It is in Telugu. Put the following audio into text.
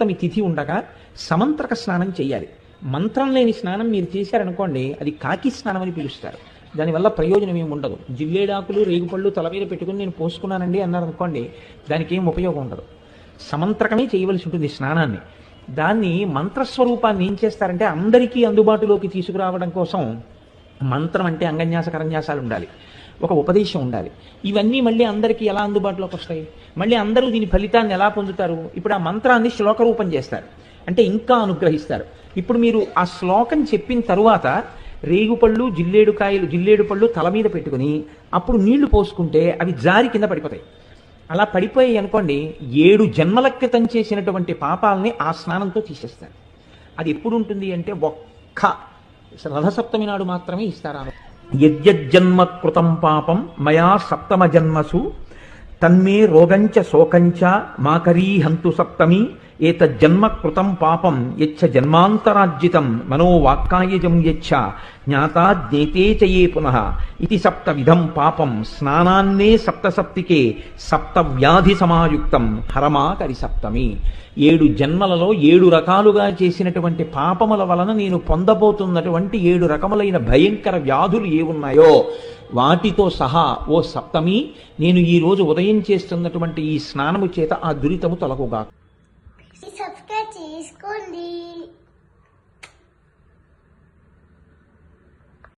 సప్తమి తిథి ఉండగా సమంత్రక స్నానం చేయాలి. మంత్రం లేని స్నానం మీరు చేశారనుకోండి, అది కాకి స్నానం అని పిలుస్తారు. దానివల్ల ప్రయోజనం ఏమి ఉండదు. జిల్లేడాకులు రేగుపళ్ళు తల మీద పెట్టుకుని నేను పోసుకున్నానండి అన్నారనుకోండి, దానికి ఏం ఉపయోగం ఉండదు. సమంత్రకమే చేయవలసి ఉంటుంది స్నానాన్ని. దాన్ని మంత్రస్వరూపాన్ని ఏం చేస్తారంటే అందరికీ అందుబాటులోకి తీసుకురావడం కోసం మంత్రం అంటే అంగన్యాస కరన్యాసాలు ఉండాలి, ఒక ఉపదేశం ఉండాలి. ఇవన్నీ మళ్ళీ అందరికీ ఎలా అందుబాటులోకి వస్తాయి? మళ్ళీ అందరూ దీని ఫలితాన్ని ఎలా పొందుతారు? ఇప్పుడు ఆ మంత్రాన్ని శ్లోక రూపం చేస్తారు, అంటే ఇంకా అనుగ్రహిస్తారు. ఇప్పుడు మీరు ఆ శ్లోకం చెప్పిన తరువాత రేగుపళ్ళు జిల్లేడు పళ్ళు తల మీద పెట్టుకుని అప్పుడు నీళ్లు పోసుకుంటే అవి జారి కింద పడిపోతాయి. అలా పడిపోయాయి అనుకోండి, 7 జన్మల క్రితం చేసినటువంటి పాపాలని ఆ స్నానంతో తీసేస్తారు. అది ఎప్పుడు ఉంటుంది అంటే ఒక్క రథసప్తమి నాడు మాత్రమే ఇస్తారు. యజ్జన్మ కృతం పాపం మయా సప్తమ జన్మసు తన్మే రోగంచ శోకంచ మాకరీహంతు సప్తమి ఏతజ్జన్మ కృతం పాపం యచ్చ జన్మాంతరార్జితం మనోవాక్కాయజం యచ్చ జ్ఞాతా జ్ఞేతే చయే పునః ఇది సప్తవిధం పాపం స్నానాన్నే సప్తసప్తికే సప్తవ్యాధి సమాయుక్తం హరమాకరి సప్తమి. 7 జన్మలలో 7 రకాలుగా చేసినటువంటి పాపముల వలన నేను పొందబోతున్నటువంటి 7 రకములైన భయంకర వ్యాధులు ఏవున్నాయో వాటితో సహా ఓ సప్తమి, నేను ఈ రోజు ఉదయం చేస్తున్నటువంటి ఈ స్నానము చేత ఆ దురితము తొలగుగా. సబ్స్క్రైబ్ చేసుకోండి.